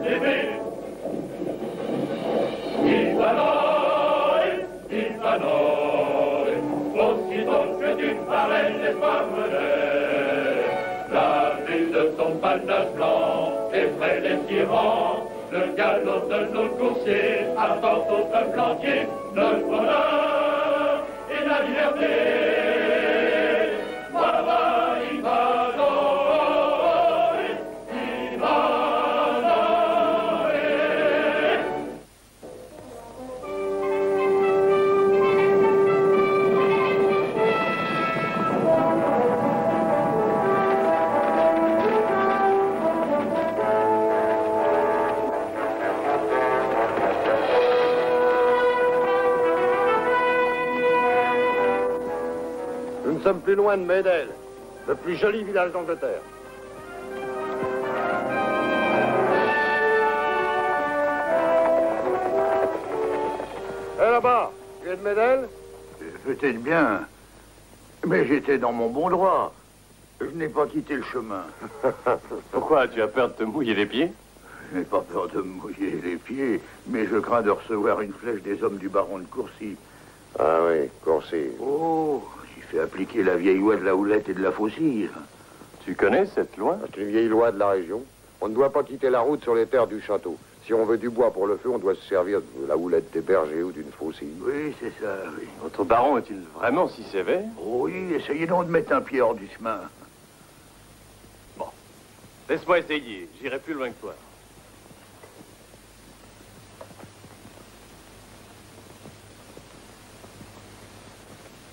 d'aimer. Ipanoi, aussitôt que du pareil n'est pas mené, la ville de son panache blanc effraie les tyrans, le galop de nos coursiers apporte au peuple entier le bonheur et la liberté. Voilà, Ipanoi, Ipanoi. Nous sommes plus loin de Medel, le plus joli village d'Angleterre. Hé là-bas, tu es de Medel? Peut-être bien, mais j'étais dans mon bon droit. Je n'ai pas quitté le chemin. Pourquoi? Tu as peur de te mouiller les pieds? Je n'ai pas peur de me mouiller les pieds, mais je crains de recevoir une flèche des hommes du baron de Courcy. Ah oui, Courcy. Oh, il fait appliquer la vieille loi de la houlette et de la faucille. Tu connais cette loi? C'est une vieille loi de la région. On ne doit pas quitter la route sur les terres du château. Si on veut du bois pour le feu, on doit se servir de la houlette des bergers ou d'une faucille. Oui, c'est ça, oui. Votre baron est-il vraiment si sévère? Oh oui, essayez donc de mettre un pied hors du chemin. Bon, laisse-moi essayer. J'irai plus loin que toi.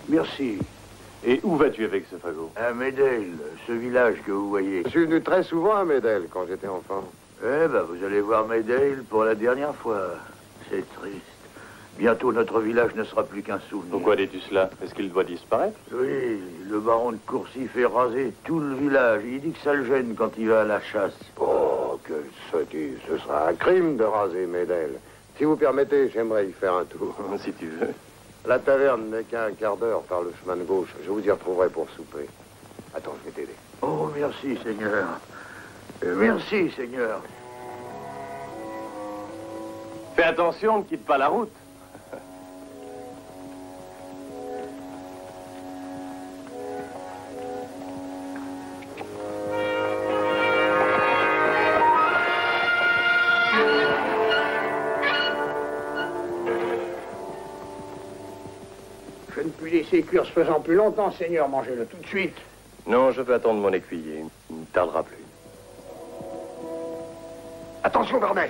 Merci. Et où vas-tu avec ce fagot? À Medel, ce village que vous voyez. Je suis venu très souvent à Medel quand j'étais enfant. Eh ben, vous allez voir Medel pour la dernière fois. C'est triste. Bientôt, notre village ne sera plus qu'un souvenir. Pourquoi dis-tu cela? Est-ce qu'il doit disparaître? Oui, le baron de Courcy fait raser tout le village. Il dit que ça le gêne quand il va à la chasse. Oh, quelle sottise. Ce sera un crime de raser Medel. Si vous permettez, j'aimerais y faire un tour. Si tu veux. La taverne n'est qu'à un quart d'heure par le chemin de gauche. Je vous y retrouverai pour souper. Attends, je vais t'aider. Oh, merci, Seigneur. Merci, Seigneur. Fais attention, ne quitte pas la route. Je ne puis laisser cuire ce faisant plus longtemps, Seigneur. Mangez-le tout de suite. Non, je veux attendre mon écuyer. Il ne tardera plus. Attention, Barnet.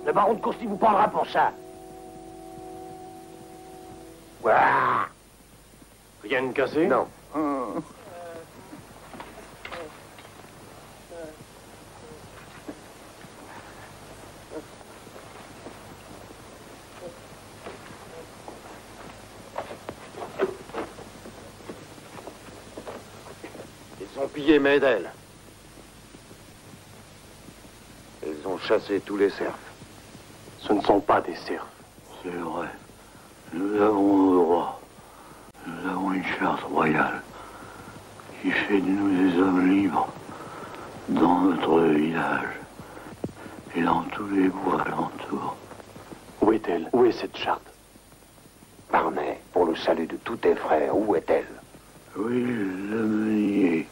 Le baron de Courcy vous prendra pour ça. Ouah. Rien de cassé? Non. Ils ont pillé Medel. Ils ont chassé tous les cerfs. Ce ne sont pas des cerfs. C'est vrai. Nous avons le droit. Nous avons une charte royale qui fait de nous des hommes libres dans notre village et dans tous les bois alentours. Où est-elle? Où est cette charte? Barnet, pour le salut de tous tes frères, où est-elle? Oui, le meunier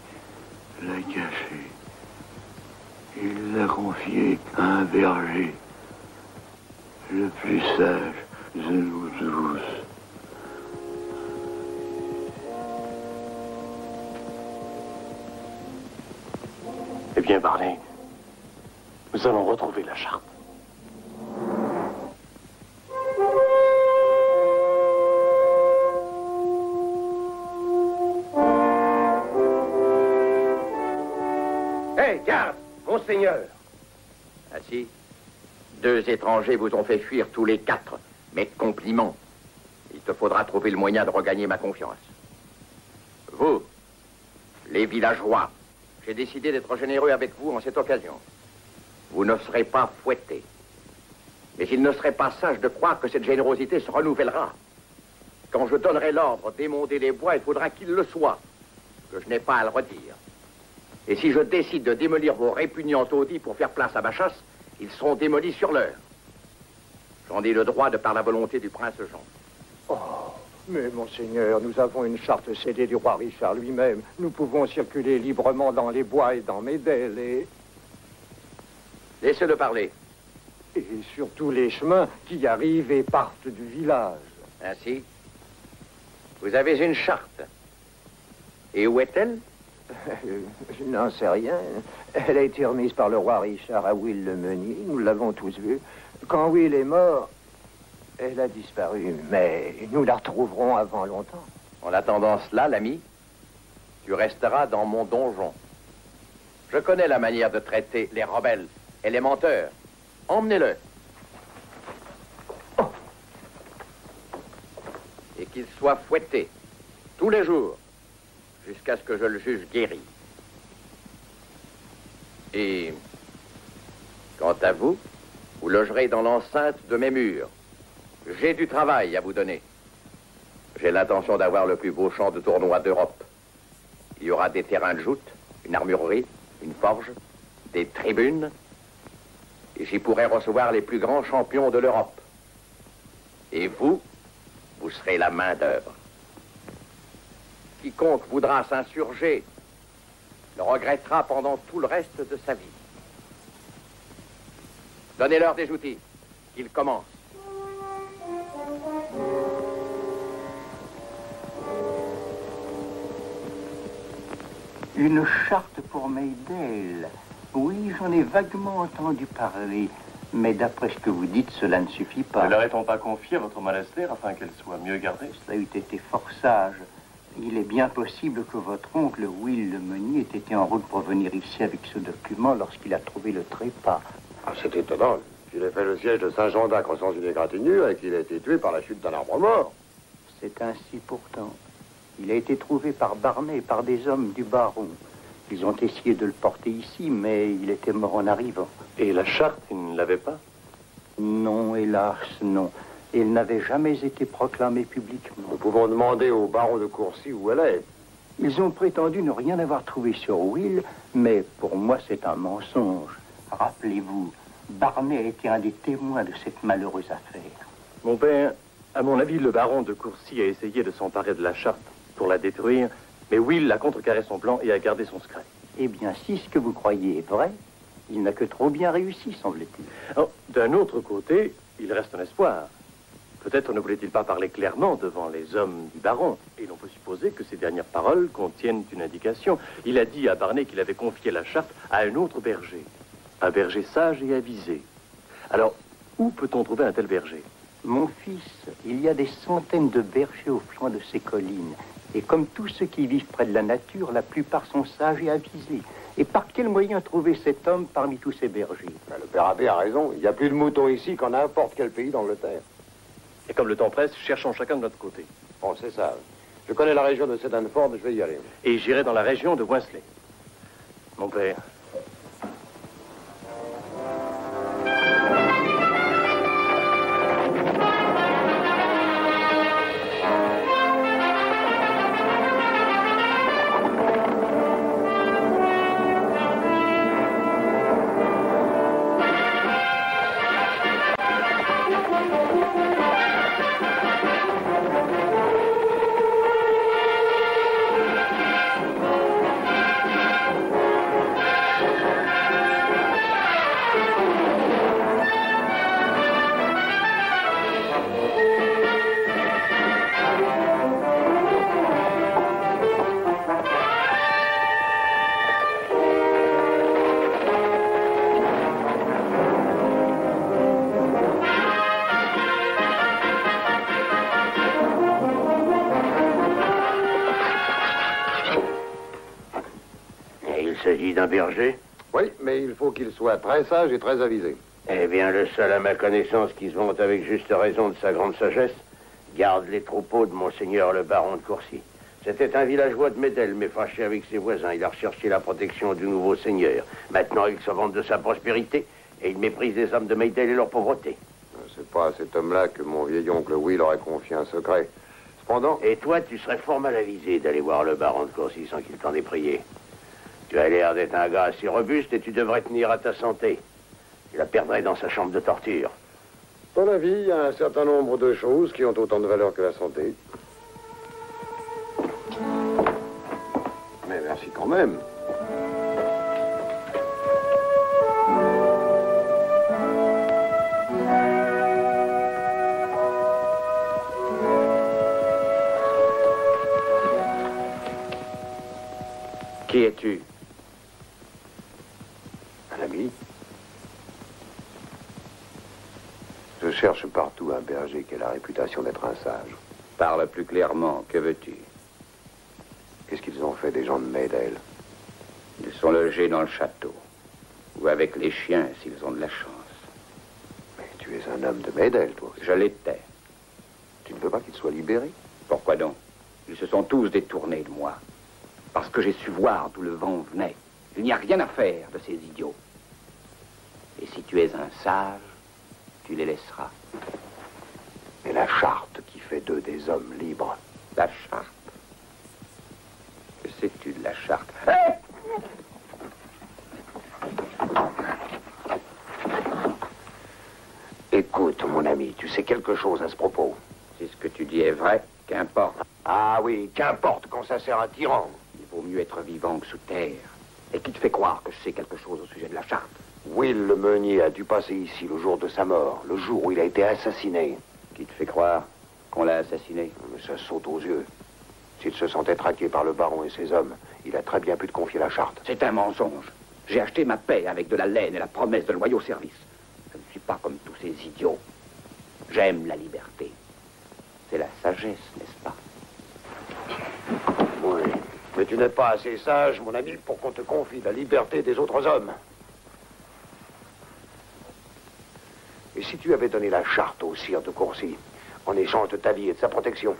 l'a caché. Il l'a confié à un berger, le plus sage de nous tous. Eh bien, Barney, nous allons retrouver la charte. Hé, garde, monseigneur! Ainsi, 2 étrangers vous ont fait fuir tous les 4. Mes compliments. Il te faudra trouver le moyen de regagner ma confiance. Vous, les villageois, j'ai décidé d'être généreux avec vous en cette occasion. Vous ne serez pas fouettés. Mais il ne serait pas sage de croire que cette générosité se renouvellera. Quand je donnerai l'ordre d'émonder les bois, il faudra qu'il le soit, que je n'ai pas à le redire. Et si je décide de démolir vos répugnants taudis pour faire place à ma chasse, ils seront démolis sur l'heure. J'en ai le droit de par la volonté du prince Jean. Oh, mais monseigneur, nous avons une charte cédée du roi Richard lui-même. Nous pouvons circuler librement dans les bois et dans Médel et... Laissez-le parler. Et sur tous les chemins qui arrivent et partent du village. Ainsi, vous avez une charte. Et où est-elle? Je n'en sais rien. Elle a été remise par le roi Richard à Will le Meunier. Nous l'avons tous vu. Quand Will est mort, elle a disparu. Mais nous la retrouverons avant longtemps. En attendant cela, l'ami, tu resteras dans mon donjon. Je connais la manière de traiter les rebelles et les menteurs. Emmenez-le. Oh. Et qu'il soit fouetté tous les jours jusqu'à ce que je le juge guéri. Et quant à vous, vous logerez dans l'enceinte de mes murs. J'ai du travail à vous donner. J'ai l'intention d'avoir le plus beau champ de tournoi d'Europe. Il y aura des terrains de joute, une armurerie, une forge, des tribunes. Et j'y pourrai recevoir les plus grands champions de l'Europe. Et vous, vous serez la main-d'œuvre. Quiconque voudra s'insurger le regrettera pendant tout le reste de sa vie. Donnez-leur des outils. Qu'ils commencent. Une charte pour Médel. Oui, j'en ai vaguement entendu parler. Mais d'après ce que vous dites, cela ne suffit pas. Ne l'aurait-on pas confié à votre monastère afin qu'elle soit mieux gardée? Cela eût été fort sage. Il est bien possible que votre oncle, Will le Meunier, ait été en route pour venir ici avec ce document lorsqu'il a trouvé le trépas. Ah, c'est étonnant. Il a fait le siège de Saint-Jean d'Acre sans une égratignure et qu'il a été tué par la chute d'un arbre mort. C'est ainsi pourtant. Il a été trouvé par Barney, par des hommes du baron. Ils ont essayé de le porter ici, mais il était mort en arrivant. Et la charte, il ne l'avait pas? Non, hélas, non. Elle n'avait jamais été proclamée publiquement. Nous pouvons demander au baron de Courcy où elle est. Ils ont prétendu ne rien avoir trouvé sur Will, mais pour moi c'est un mensonge. Rappelez-vous, Barney a été un des témoins de cette malheureuse affaire. Mon père, à mon avis, le baron de Courcy a essayé de s'emparer de la charte pour la détruire, mais Will a contrecarré son plan et a gardé son secret. Eh bien, si ce que vous croyez est vrai, il n'a que trop bien réussi, semble-t-il. Oh, d'un autre côté, il reste un espoir. Peut-être ne voulait-il pas parler clairement devant les hommes du baron. Et l'on peut supposer que ces dernières paroles contiennent une indication. Il a dit à Barney qu'il avait confié la charte à un autre berger. Un berger sage et avisé. Alors, où peut-on trouver un tel berger? Mon fils, il y a des centaines de bergers au flanc de ces collines. Et comme tous ceux qui vivent près de la nature, la plupart sont sages et avisés. Et par quel moyen trouver cet homme parmi tous ces bergers? Le père abbé a raison. Il n'y a plus de moutons ici qu'en n'importe quel pays d'Angleterre. Et comme le temps presse, cherchons chacun de notre côté. Bon, c'est ça. Je connais la région de Sedanford, je vais y aller. Et j'irai dans la région de Winsley. Mon père. s'agit d'un berger? Oui, mais il faut qu'il soit très sage et très avisé. Eh bien, le seul à ma connaissance qui se vante avec juste raison de sa grande sagesse garde les troupeaux de Monseigneur le baron de Courcy. C'était un villageois de Médel, mais fâché avec ses voisins. Il a recherché la protection du nouveau seigneur. Maintenant, il se vante de sa prospérité et il méprise les hommes de Médel et leur pauvreté. C'est pas à cet homme-là que mon vieil oncle Will aurait confié un secret. Cependant... Et toi, tu serais fort mal avisé d'aller voir le baron de Courcy sans qu'il t'en ait prié. Tu as l'air d'être un gars assez robuste et tu devrais tenir à ta santé. Tu la perdrais dans sa chambre de torture. Dans la vie, il y a un certain nombre de choses qui ont autant de valeur que la santé. Mais merci quand même. Qui es-tu? Un ami. Je cherche partout un berger qui a la réputation d'être un sage. Parle plus clairement, que veux-tu? Qu'est-ce qu'ils ont fait des gens de Médel? Ils sont logés dans le château. Ou avec les chiens, s'ils ont de la chance. Mais tu es un homme de Médel, toi. Je l'étais. Tu ne veux pas qu'ils soient libérés? Pourquoi donc? Ils se sont tous détournés de moi. Parce que j'ai su voir d'où le vent venait. Il n'y a rien à faire de ces idiots. Et si tu es un sage, tu les laisseras. Et la charte qui fait d'eux des hommes libres? La charte? Que sais-tu de la charte? Écoute, mon ami, tu sais quelque chose à ce propos? Si ce que tu dis est vrai, qu'importe. Ah oui, qu'importe quand ça sert un tyran. Il vaut mieux être vivant que sous terre. Et qui te fait croire que je sais quelque chose au sujet de la charte? Will le meunier a dû passer ici le jour de sa mort, le jour où il a été assassiné. Qui te fait croire qu'on l'a assassiné? Mais ça saute aux yeux. S'il se sentait traqué par le baron et ses hommes, il a très bien pu te confier la charte. C'est un mensonge. J'ai acheté ma paix avec de la laine et la promesse de loyaux services. Je ne suis pas comme tous ces idiots. J'aime la liberté. C'est la sagesse, n'est-ce pas? Oui, mais tu n'es pas assez sage, mon ami, pour qu'on te confie la liberté des autres hommes. Et si tu avais donné la charte au sire de Courcy, en échange de ta vie et de sa protection?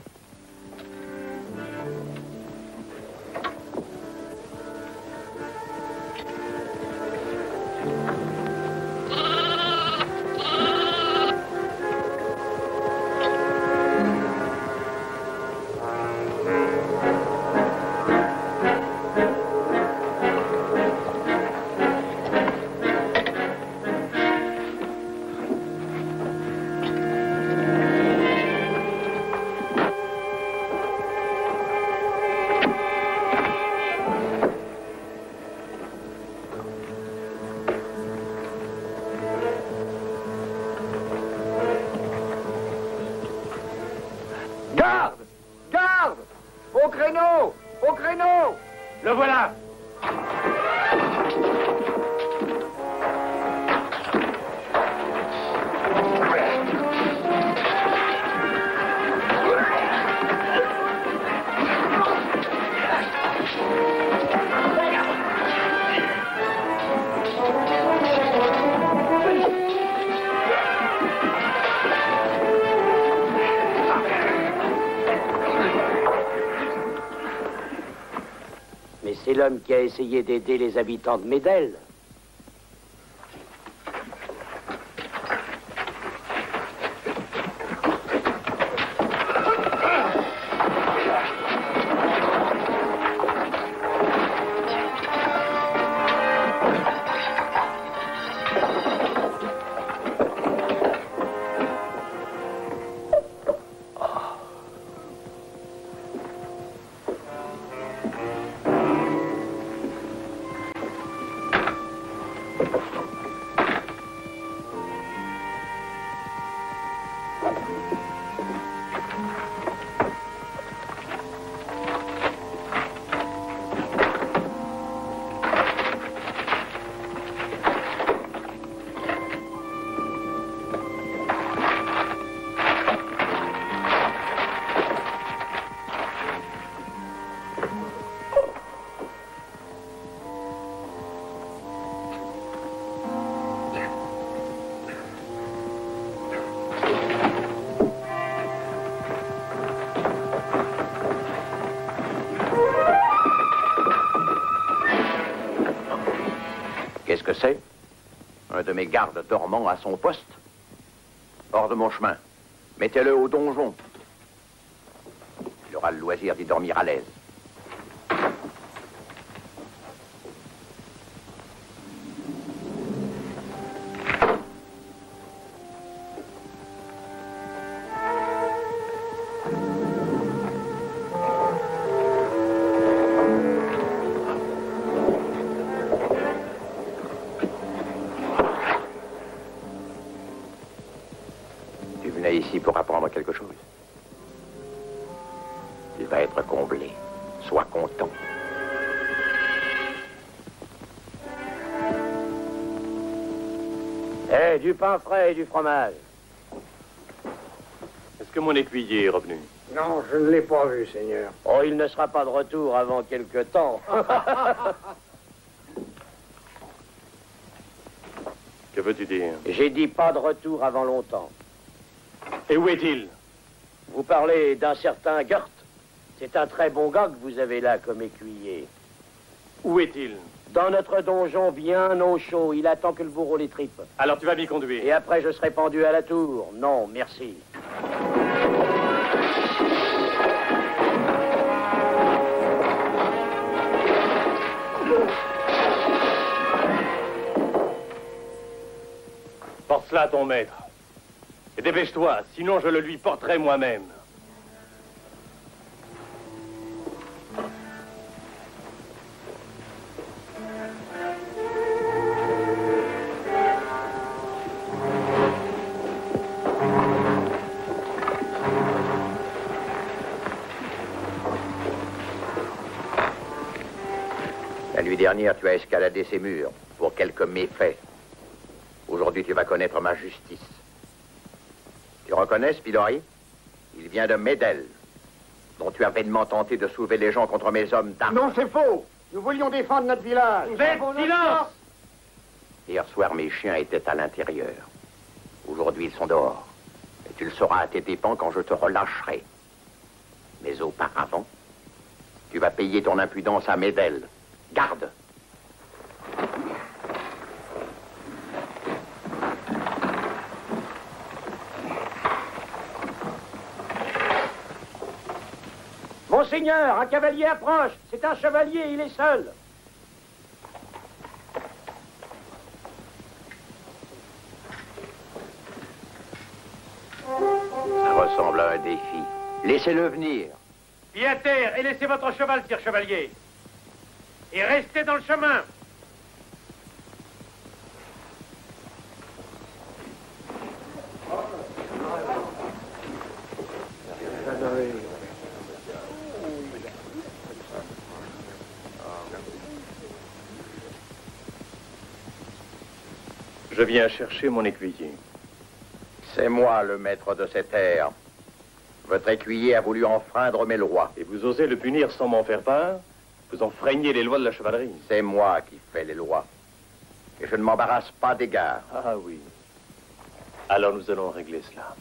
Garde! Garde! Au créneau! Au créneau! Le voilà! Mais c'est l'homme qui a essayé d'aider les habitants de Médel. Qu'est-ce que c'est? Un de mes gardes dormant à son poste? Hors de mon chemin. Mettez-le au donjon. Il aura le loisir d'y dormir à l'aise. Tu venais ici pour apprendre quelque chose. Tu vas être comblé. Sois content. Eh, du pain frais et du fromage. Est-ce que mon écuyer est revenu? Non, je ne l'ai pas vu, Seigneur. Oh, il ne sera pas de retour avant quelque temps. Que veux-tu dire? J'ai dit pas de retour avant longtemps. Et où est-il? Vous parlez d'un certain Gert. C'est un très bon gars que vous avez là comme écuyer. Où est-il? Dans notre donjon, bien au chaud. Il attend que le bourreau les tripe. Alors tu vas m'y conduire. Et après, je serai pendu à la tour. Non, merci. Porte cela à ton maître. Et dépêche-toi, sinon je le lui porterai moi-même. La nuit dernière, tu as escaladé ces murs pour quelques méfaits. Aujourd'hui, tu vas connaître ma justice. Tu reconnais Spilori? Il vient de Médel, dont tu as vainement tenté de soulever les gens contre mes hommes d'armes. Non, c'est faux. Nous voulions défendre notre village. Faites silence! Hier soir, mes chiens étaient à l'intérieur. Aujourd'hui, ils sont dehors. Et tu le sauras à tes dépens quand je te relâcherai. Mais auparavant, tu vas payer ton impudence à Médel. Garde! Monseigneur, un cavalier approche. C'est un chevalier, il est seul. Ça ressemble à un défi. Laissez-le venir. Pied à terre et laissez votre cheval, sire chevalier. Et restez dans le chemin. Je viens chercher mon écuyer. C'est moi le maître de cette terre. Votre écuyer a voulu enfreindre mes lois. Et vous osez le punir sans m'en faire part? Vous enfreignez les lois de la chevalerie. C'est moi qui fais les lois. Et je ne m'embarrasse pas d'égard. Ah oui. Alors nous allons régler cela.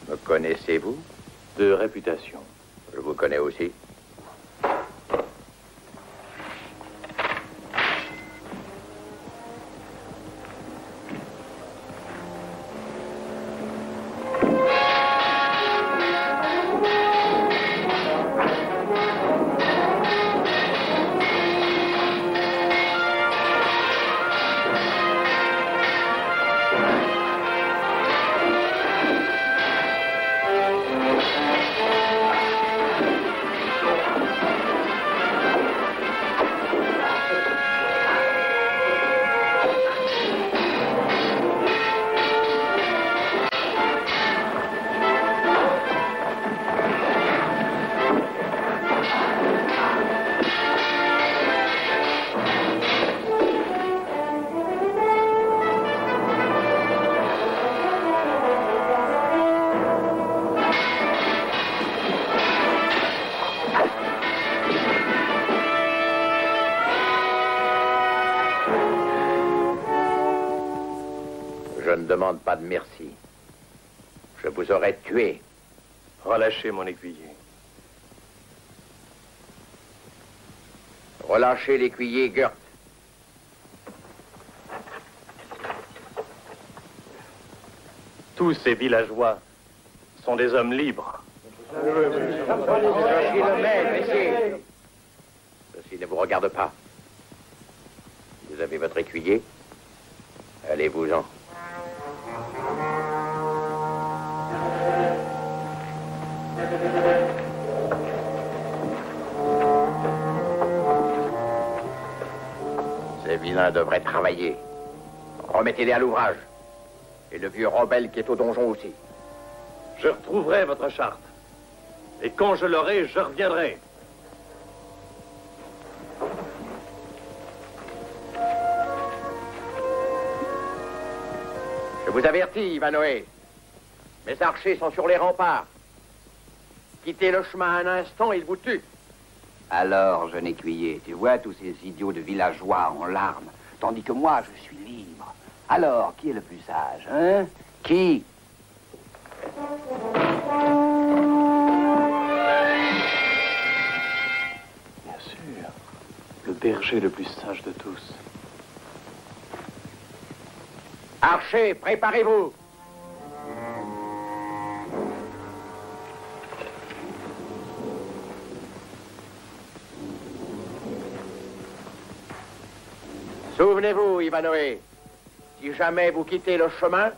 Me connaissez-vous? De réputation. Je vous connais aussi. Je ne demande pas de merci. Je vous aurais tué. Relâchez mon écuyer. Relâchez l'écuyer Goethe. Tous ces villageois sont des hommes libres. Je suis le maître, messieurs. Ceci ne vous regarde pas. Vous avez votre écuyer. Allez-vous-en. Ces vilains devraient travailler. Remettez-les à l'ouvrage. Et le vieux rebelle qui est au donjon aussi. Je retrouverai votre charte. Et quand je l'aurai, je reviendrai. Je vous avertis, Ivanoé. Mes archers sont sur les remparts. Quittez le chemin un instant, ils vous tuent. Alors, jeune écuyer, tu vois tous ces idiots de villageois en larmes, tandis que moi, je suis libre. Alors, qui est le plus sage, hein? Qui? Bien sûr, le berger le plus sage de tous. Archers, préparez-vous. Souvenez-vous, Ivanoé, si jamais vous quittez le chemin,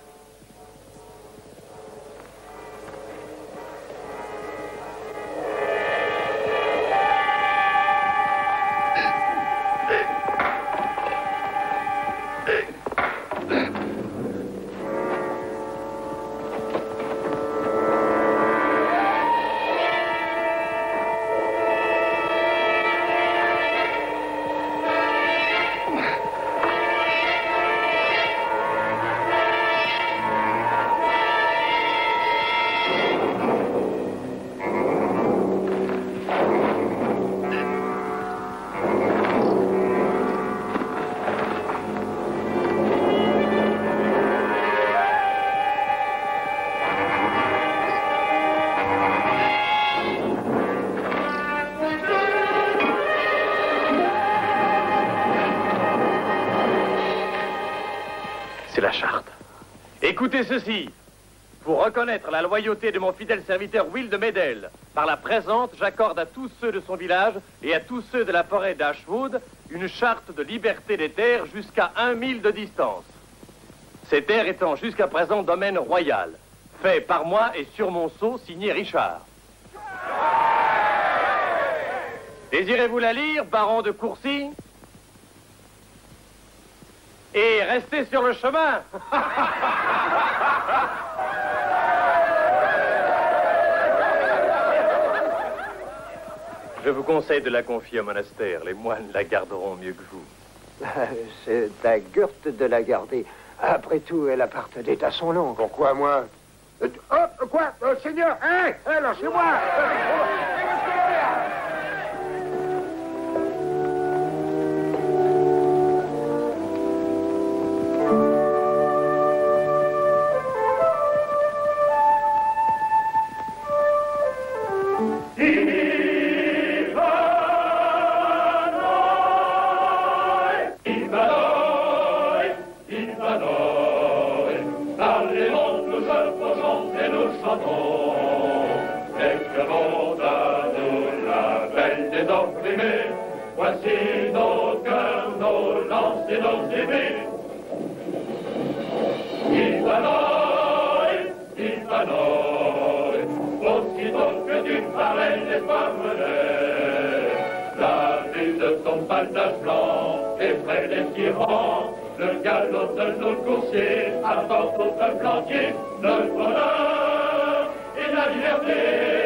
C'est la charte. Écoutez ceci. Pour reconnaître la loyauté de mon fidèle serviteur Will de Medel, par la présente, j'accorde à tous ceux de son village et à tous ceux de la forêt d'Ashwood une charte de liberté des terres jusqu'à 1 mille de distance. Ces terres étant jusqu'à présent domaine royal, fait par moi et sur mon sceau signé Richard. Désirez-vous la lire, baron de Courcy? Et restez sur le chemin. Je vous conseille de la confier au monastère. Les moines la garderont mieux que vous. C'est à Goethe de la garder. Après tout, elle appartenait à son oncle. Pourquoi moi? Quoi Seigneur, hein? Lâchez-moi. Voici nos cœurs, nos lances et nos épées. Ivanoé, aussitôt que tu parlais, l'espoir venait. La vue de ton bandage blanc effraie les tyrans. Le galop de nos coursiers apporte au peuple entier le bonheur et la liberté.